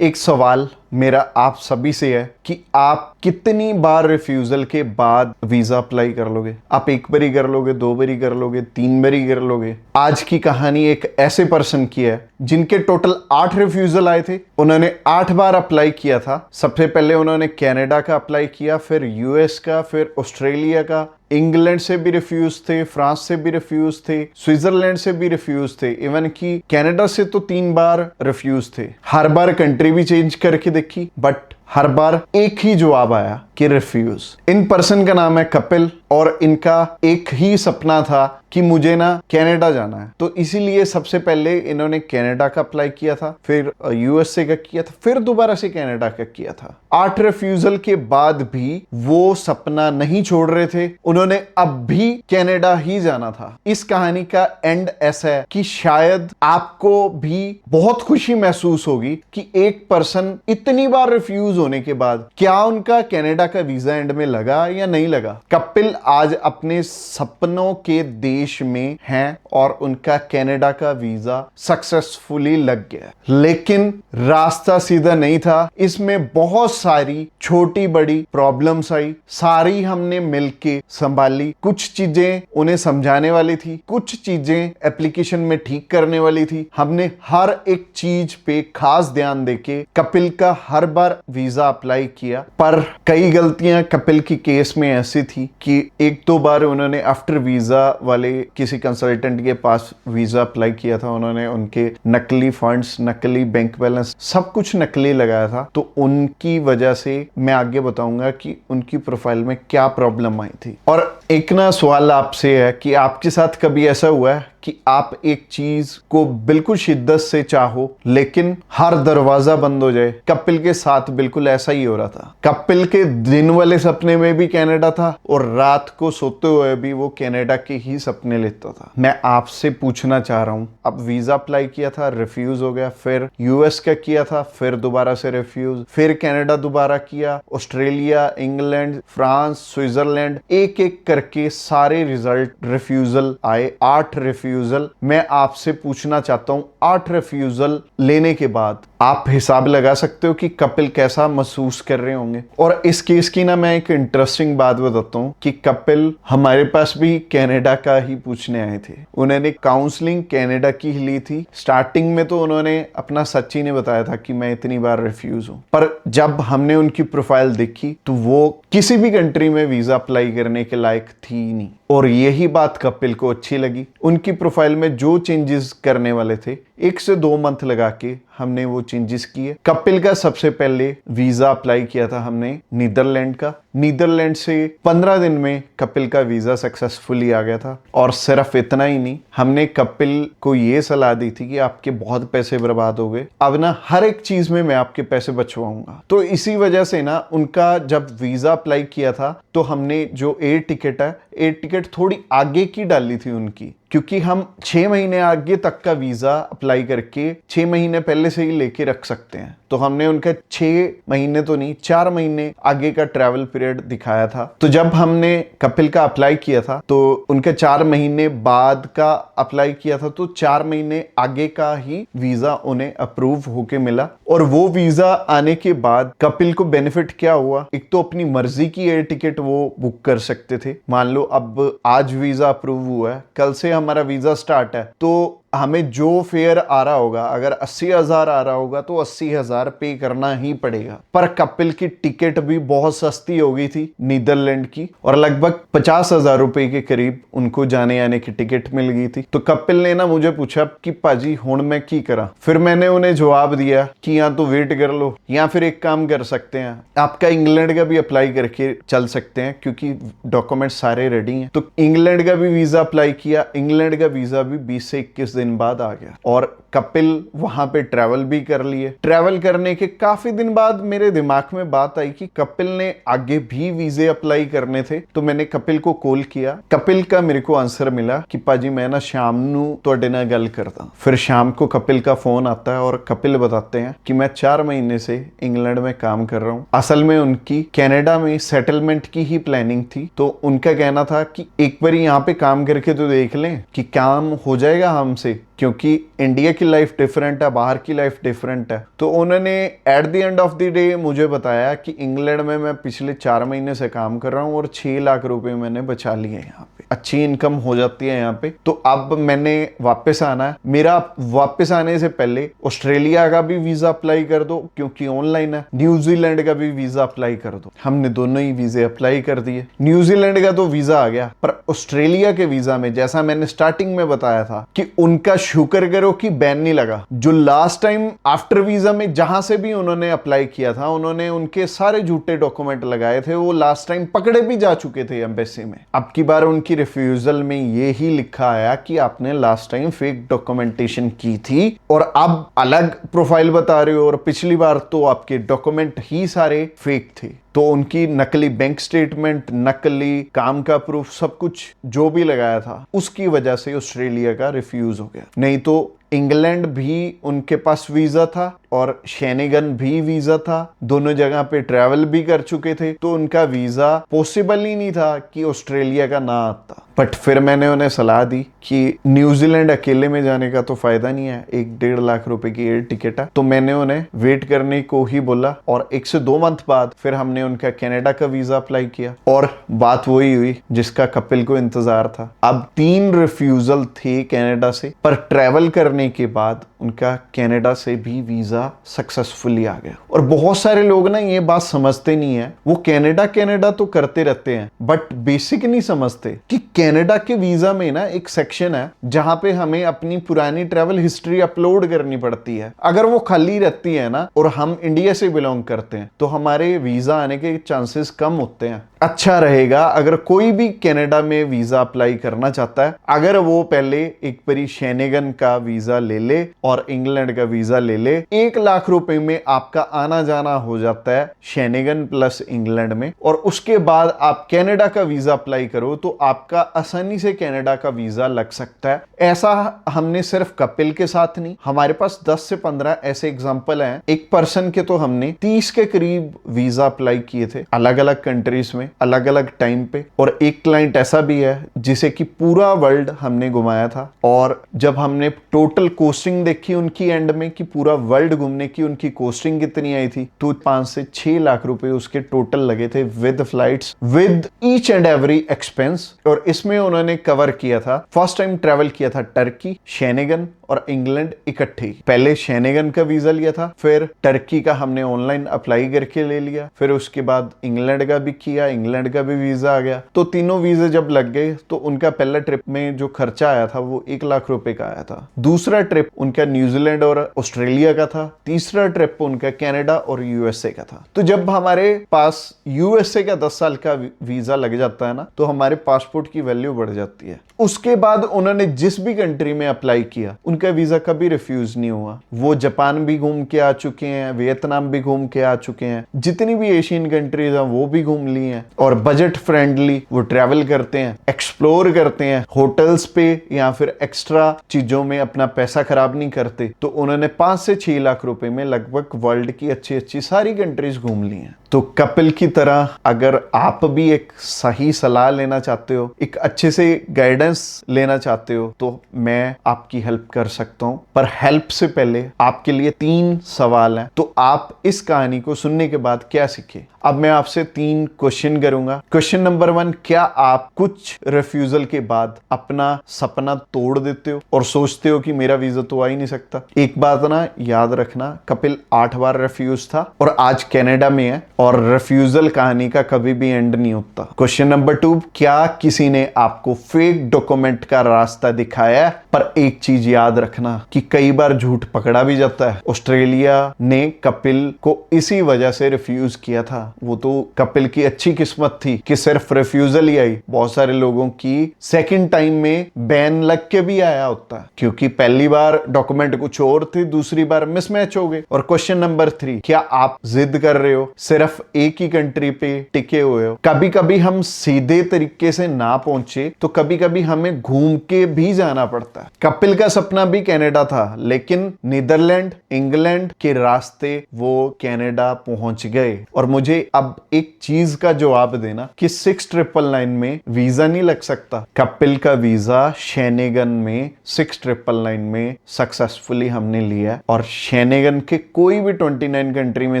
एक सवाल मेरा आप सभी से है कि आप कितनी बार रिफ्यूजल के बाद वीजा अप्लाई कर लोगे। आप एक बारी कर लोगे, दो बारी कर लोगे, तीन बारी कर लोगे। आज की कहानी एक ऐसे पर्सन की है जिनके टोटल 8 रिफ्यूजल आए थे। उन्होंने 8 बार अप्लाई किया था। सबसे पहले उन्होंने कनाडा का अप्लाई किया, फिर यूएस का, फिर ऑस्ट्रेलिया का, इंग्लैंड से भी रिफ्यूज थे, फ्रांस से भी रिफ्यूज थे, स्विट्जरलैंड से भी रिफ्यूज थे, इवन कि कनाडा से तो 3 बार रिफ्यूज थे। हर बार कंट्री भी चेंज करके देखी, बट हर बार एक ही जवाब आया कि रिफ्यूज। इन पर्सन का नाम है कपिल और इनका एक ही सपना था कि मुझे ना कनाडा जाना है। तो इसीलिए सबसे पहले इन्होंने कनाडा का अप्लाई किया था, फिर यूएसए का किया था, फिर दोबारा से कनाडा का किया था। 8 रिफ्यूजल के बाद भी वो सपना नहीं छोड़ रहे थे। उन्होंने अब भी कनाडा ही जाना था। इस कहानी का एंड ऐसा है कि शायद आपको भी बहुत खुशी महसूस होगी कि एक पर्सन इतनी बार रिफ्यूज होने के बाद क्या उनका कनाडा का वीजा एंड में लगा या नहीं लगा। कपिल आज अपने सपनों के देश में हैं और उनका कनाडा का वीजा सक्सेसफुली लग गया। लेकिन रास्ता सीधा नहीं था। इसमें बहुत सारी छोटी बड़ी प्रॉब्लम्स आई, सारी हमने मिलके संभाली। कुछ चीजें उन्हें समझाने वाली थी, कुछ चीजें एप्लीकेशन में ठीक करने वाली थी। हमने हर एक चीज पे खास ध्यान देके कपिल का हर बार वीजा अप्लाई किया। पर कई गलतियां कपिल की केस में ऐसी थी कि एक दो बार उन्होंने आफ्टर वीजा वाले किसी कंसल्टेंट के पास वीजा अप्लाई किया था। उन्होंने उनके नकली फंड्स, नकली बैंक बैलेंस, सब कुछ नकली लगाया था। तो उनकी वजह से मैं आगे बताऊंगा कि उनकी प्रोफाइल में क्या प्रॉब्लम आई थी। और एक ना सवाल आपसे है कि आपके साथ कभी ऐसा हुआ है कि आप एक चीज को बिल्कुल शिद्दत से चाहो लेकिन हर दरवाजा बंद हो जाए। कपिल के साथ बिल्कुल ऐसा ही हो रहा था। कपिल के दिन वाले सपने में भी कनाडा था और रात को सोते हुए भी वो कनाडा के ही सपने लेता था। मैं आपसे पूछना चाह रहा हूं, अब वीजा अप्लाई किया था, रिफ्यूज हो गया, फिर यूएस का किया था, फिर दोबारा से रिफ्यूज, फिर कनाडा दोबारा किया, ऑस्ट्रेलिया, इंग्लैंड, फ्रांस, स्विट्जरलैंड, एक एक करके सारे रिजल्ट रिफ्यूजल आए। 8 रिफ्यूजल। मैं आपसे पूछना चाहता हूं, 8 रिफ्यूजल लेने के बाद आप हिसाब लगा सकते हो कि कपिल कैसा महसूस कर रहे होंगे। और इस केस की ना मैं एक इंटरेस्टिंग बात बताता हूं कि कपिल हमारे पास भी कनाडा का ही पूछने आए थे। उन्होंने काउंसलिंग कनाडा की ही ली थी। स्टार्टिंग में तो उन्होंने अपना सच्ची ने बताया था कि मैं इतनी बार रिफ्यूज हूं, पर जब हमने उनकी प्रोफाइल देखी तो वो किसी भी कंट्री में वीजा अप्लाई करने के लायक थी नहीं। और यही बात कपिल को अच्छी लगी। उनकी प्रोफाइल में जो चेंजेस करने वाले थे, 1 से 2 मंथ लगा के हमने वो चेंजेस किए। कपिल का सबसे पहले वीजा अप्लाई किया था हमने नीदरलैंड का। नीदरलैंड से 15 दिन में कपिल का वीजा सक्सेसफुली आ गया था। और सिर्फ इतना ही नहीं, हमने कपिल को ये सलाह दी थी कि आपके बहुत पैसे बर्बाद हो गए, अब ना हर एक चीज में मैं आपके पैसे बचवाऊंगा। तो इसी वजह से ना उनका जब वीजा अप्लाई किया था तो हमने जो एयर टिकट है, एयर टिकट थोड़ी आगे की डाली थी उनकी, क्योंकि हम 6 महीने आगे तक का वीजा अप्लाई करके 6 महीने पहले से ही लेके रख सकते हैं। तो हमने उनका 6 महीने तो नहीं, 4 महीने आगे का ट्रैवल पीरियड दिखाया था। तो जब हमने कपिल का अप्लाई किया था तो उनके 4 महीने बाद का अप्लाई किया था, तो 4 महीने आगे का ही वीजा उन्हें अप्रूव होके मिला। और वो वीजा आने के बाद कपिल को बेनिफिट क्या हुआ, एक तो अपनी मर्जी की एयर टिकट वो बुक कर सकते थे। मान लो अब आज वीजा अप्रूव हुआ है, कल से हमारा वीजा स्टार्ट है, तो हमें जो फेयर आ रहा होगा, अगर 80,000 आ रहा होगा तो 80,000 पे करना ही पड़ेगा। पर कपिल की टिकट भी बहुत सस्ती हो गई थी नीदरलैंड की, और लगभग 50,000 रुपए के करीब उनको जाने आने की टिकट मिल गई थी। तो कपिल ने ना मुझे पूछा कि पाजी हुण मैं की करा। फिर मैंने उन्हें जवाब दिया कि या तो वेट कर लो या फिर एक काम कर सकते हैं, आपका इंग्लैंड का भी अप्लाई करके चल सकते हैं क्योंकि डॉक्यूमेंट सारे रेडी हैं। तो इंग्लैंड का भी वीजा अप्लाई किया। इंग्लैंड का वीजा भी 20 से 21 दिन बाद आ गया और कपिल वहां पे ट्रैवल भी कर लिए। ट्रैवल करने के काफी दिन बाद मेरे दिमाग में बात आई कि कपिल ने आगे भी वीजे अप्लाई करने थे। तो मैंने कपिल को कॉल किया। कपिल का मेरे को आंसर मिला कि पाजी मैं ना शाम नू तुहाडे नाल गल करदा। फिर शाम को कपिल का फोन आता है और कपिल बताते हैं कि मैं 4 महीने से इंग्लैंड में काम कर रहा हूँ। असल में उनकी कनाडा में सेटलमेंट की ही प्लानिंग थी। तो उनका कहना था कि एक बार यहाँ पे काम करके तो देख लें कि काम हो जाएगा हमसे। क्योंकि इंडिया की लाइफ डिफरेंट है, बाहर की लाइफ डिफरेंट है। तो उन्होंने at the end of the day मुझे बताया कि इंग्लैंड में मैं पिछले 4 महीने से काम कर रहा हूँ और 6 लाख रुपए मैंने बचा लिए यहाँ पे, अच्छी इनकम हो जाती है यहाँ पे। तो अब मैंने वापस आना है। मेरा वापस आने से पहले ऑस्ट्रेलिया का भी वीजा अप्लाई कर दो क्योंकि ऑनलाइन है, न्यूजीलैंड का भी वीजा अप्लाई कर दो। हमने दोनों ही वीजे अप्लाई कर दिए। न्यूजीलैंड का तो वीजा आ गया, पर ऑस्ट्रेलिया के वीजा में जैसा मैंने स्टार्टिंग में बताया था कि उनका शुक्र करो कि बैन नहीं लगा। जो लास्ट टाइम आफ्टर वीजा में जहां से भी उन्होंने अप्लाई किया था, उन्होंने उनके सारे झूठे डॉक्यूमेंट लगाए थे, वो लास्ट टाइम पकड़े भी जा चुके थे एम्बेसी में। अब की बार उनकी रिफ्यूजल में ये ही लिखा आया कि आपने लास्ट टाइम फेक डॉक्यूमेंटेशन की थी और अब अलग प्रोफाइल बता रहे हो, और पिछली बार तो आपके डॉक्यूमेंट ही सारे फेक थे। तो उनकी नकली बैंक स्टेटमेंट, नकली काम का प्रूफ, सब कुछ जो भी लगाया था उसकी वजह से ऑस्ट्रेलिया का रिफ्यूज हो गया। नहीं तो इंग्लैंड भी उनके पास वीजा था और शेनेगन भी वीजा था, दोनों जगह पे ट्रैवल भी कर चुके थे, तो उनका वीजा पॉसिबल ही नहीं था कि ऑस्ट्रेलिया का ना आता। बट फिर मैंने उन्हें सलाह दी कि न्यूजीलैंड अकेले में जाने का तो फायदा नहीं है, 1-1.5 लाख रुपए की एयर टिकट है। तो मैंने उन्हें वेट करने को ही बोला और 1 से 2 मंथ बाद फिर हमने उनका कनाडा का वीजा अप्लाई किया और बात वही हुई जिसका कपिल को इंतजार था। अब 3 रिफ्यूजल थे कनाडा से, पर ट्रैवल करने के बाद उनका कनाडा से भी वीजा सक्सेसफुली आ गया। और बहुत सारे लोग ना ये बात समझते नहीं है, वो कनाडा तो करते रहते हैं बट बेसिक नहीं समझते कि कनाडा के वीजा में ना एक सेक्शन है जहां पे हमें अपनी पुरानी ट्रैवल हिस्ट्री अपलोड करनी पड़ती है। अगर वो खाली रहती है ना और हम इंडिया से बिलोंग करते हैं तो हमारे वीजा आने के चांसेस कम होते हैं। अच्छा रहेगा अगर कोई भी कनाडा में वीजा अप्लाई करना चाहता है, अगर वो पहले एक बारी शेनेगन का वीजा ले ले और इंग्लैंड का वीजा ले ले, 1 लाख रुपए में आपका आना जाना हो जाता है शेनेगन प्लस इंग्लैंड में। और उसके बाद आप कनाडा का वीजा अप्लाई करो तो आपका आसानी से कनाडा का वीजा लग सकता है। ऐसा हमने सिर्फ कपिल के साथ नहीं, हमारे पास 10 से 15 ऐसे एग्जाम्पल हैं। एक पर्सन के तो हमने 30 के करीब वीजा अप्लाई किए थे अलग अलग कंट्रीज में अलग अलग टाइम पे। और एक क्लाइंट ऐसा भी है जिसे कि पूरा वर्ल्ड हमने घुमाया था, और जब हमने टोटल कोस्टिंग देखी उनकी एंड में कि पूरा वर्ल्ड घूमने की उनकी कोस्टिंग कितनी आई थी, तो 5 से 6 लाख रुपए उसके टोटल लगे थे with flights, with each and every expense. और इसमें उन्होंने कवर किया था, फर्स्ट टाइम ट्रेवल किया था टर्की, शेनेगन और इंग्लैंड इकट्ठे। पहले शेनेगन का वीजा लिया था, फिर टर्की का हमने ऑनलाइन अप्लाई करके ले लिया, फिर उसके बाद इंग्लैंड का भी किया, इंग्लैंड का भी वीजा आ गया। तो तीनों वीजे जब लग गए तो उनका पहला ट्रिप में जो खर्चा आया था वो 1 लाख रुपए का आया था। दूसरा ट्रिप उनका न्यूजीलैंड और ऑस्ट्रेलिया का था। तीसरा ट्रिप उनका कनाडा और यूएसए का था। तो जब हमारे पास यूएसए का 10 साल का वीजा लग जाता है ना, तो हमारे पासपोर्ट की वैल्यू बढ़ जाती है। उसके बाद उन्होंने जिस भी कंट्री में अप्लाई किया उनका वीजा कभी रिफ्यूज नहीं हुआ। वो जापान भी घूम के आ चुके हैं, वियतनाम भी घूम के आ चुके हैं, जितनी भी एशियन कंट्रीज हैं वो भी घूम ली हैं। और बजट फ्रेंडली वो ट्रैवल करते हैं, एक्सप्लोर करते हैं, होटल्स पे या फिर एक्स्ट्रा चीजों में अपना पैसा खराब नहीं करते। तो उन्होंने 5 से 6 लाख रुपए में लगभग वर्ल्ड की अच्छी अच्छी सारी कंट्रीज घूम ली हैं। तो कपिल की तरह अगर आप भी एक सही सलाह लेना चाहते हो, एक अच्छे से गाइडेंस लेना चाहते हो, तो मैं आपकी हेल्प कर सकता हूं। पर हेल्प से पहले आपके लिए 3 सवाल हैं। तो आप इस कहानी को सुनने के बाद क्या सीखे? अब मैं आपसे 3 क्वेश्चन करूंगा। क्वेश्चन नंबर 1, क्या आप कुछ रिफ्यूजल के बाद अपना सपना तोड़ देते हो और सोचते हो कि मेरा वीजा तो आ ही नहीं सकता? एक बात ना याद रखना, कपिल 8 बार रिफ्यूज था और आज कनाडा में है, और रिफ्यूजल कहानी का कभी भी एंड नहीं होता। क्वेश्चन नंबर 2, क्या किसी ने आपको फेक डॉक्यूमेंट का रास्ता दिखाया? पर एक चीज याद रखना कि कई बार झूठ पकड़ा भी जाता है। ऑस्ट्रेलिया ने कपिल को इसी वजह से रिफ्यूज किया था। वो तो कपिल की अच्छी किस्मत थी कि सिर्फ रिफ्यूजल ही आई। बहुत सारे लोगों की सेकंड टाइम में बैन लग के भी आया होता है, क्योंकि पहली बार डॉक्यूमेंट कुछ और थे, दूसरी बार मिसमैच हो गए। और क्वेश्चन नंबर 3, क्या आप जिद कर रहे हो सिर्फ सिर्फ एक ही कंट्री पे टिके हुए हो। कभी कभी हम सीधे तरीके से ना पहुंचे तो कभी कभी हमें घूम के भी जाना पड़ता है। कपिल का सपना भी कनाडा था, लेकिन नीदरलैंड इंग्लैंड के रास्ते वो कनाडा पहुंच गए। और मुझे अब एक चीज का जवाब देना कि 6999 में वीजा नहीं लग सकता। कपिल का वीजा शेनेगन में 6999 में सक्सेसफुली हमने लिया, और शेनेगन के कोई भी 29 कंट्री में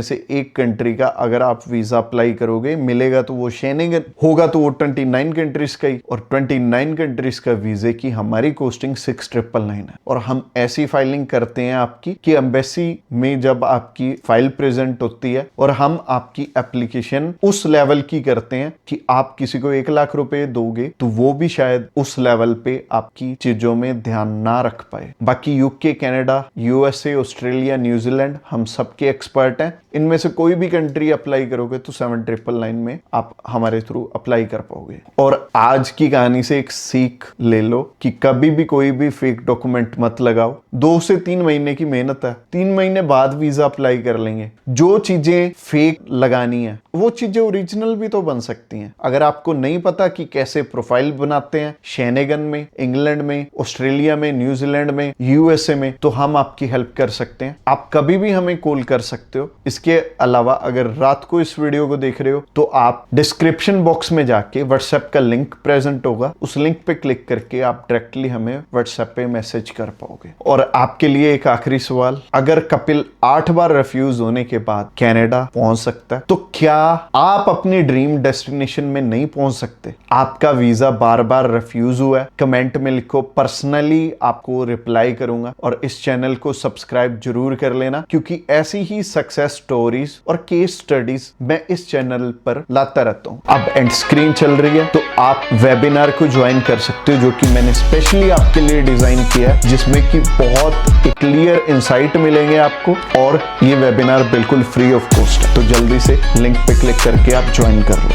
से एक कंट्री का अगर आप वीजा अप्लाई करोगे मिलेगा तो वो शेनेगन होगा, तो वो 29 कंट्रीज का ही, और 29 कंट्रीज का वीजे की हमारी कोस्टिंग 6999 है। और हम ऐसी फाइलिंग करते हैं आपकी कि एम्बेसी में जब आपकी फाइल प्रेजेंट होती है और हम आपकी एप्लीकेशन उस लेवल की करते हैं कि आप किसी को 1 लाख रुपए दोगे तो वो भी शायद उस लेवल पे आपकी चीजों में ध्यान ना रख पाए। बाकी UK, Canada, USA, Australia, New Zealand हम सबके एक्सपर्ट हैं। इनमें से कोई भी कंट्री अप्लाई करोगे तो 7999 में आप हमारे थ्रू अप्लाई कर पाओगे। और आज की कहानी से एक सीख ले लो कि कभी भी कोई भी फेक डॉक्यूमेंट मत लगाओ। 2 से 3 महीने की मेहनत है, 3 महीने बाद वीजा अप्लाई कर लेंगे। जो चीजें फेक लगानी है वो चीजें ओरिजिनल भी तो बन सकती हैं। अगर आपको नहीं पता कि कैसे प्रोफाइल बनाते हैं शेनेगन में, इंग्लैंड में, ऑस्ट्रेलिया में, न्यूजीलैंड में, यूएसए में, तो हम आपकी हेल्प कर सकते हैं। आप कभी भी हमें कॉल कर सकते हो। इसके अलावा अगर रात को इस वीडियो को देख रहे हो तो आप डिस्क्रिप्शन बॉक्स में जाके व्हाट्सएप का लिंक प्रेजेंट होगा, उस लिंक पे क्लिक करके आप डायरेक्टली हमें व्हाट्सएप पे मैसेज कर पाओगे। और आपके लिए एक आखिरी सवाल, अगर कपिल 8 बार रिफ्यूज होने के बाद कनाडा पहुंच सकता है तो क्या आप अपनी ड्रीम डेस्टिनेशन में नहीं पहुंच सकते? आपका वीजा बार बार रिफ्यूज हुआ है, कमेंट में लिखो, पर्सनली आपको रिप्लाई करूंगा। और इस चैनल को सब्सक्राइब जरूर कर लेना, क्योंकि ऐसी ही सक्सेस स्टोरीज और केस स्टडीज मैं इस चैनल पर लाता रहता हूं। अब एंड स्क्रीन चल रही है तो आप वेबिनार को ज्वाइन कर सकते हो, जो कि मैंने स्पेशली आपके लिए डिजाइन किया है, जिसमें कि बहुत क्लियर इंसाइट मिलेंगे आपको, और ये वेबिनार बिल्कुल फ्री ऑफ कॉस्ट है। तो जल्दी से लिंक पे क्लिक करके आप ज्वाइन कर लो।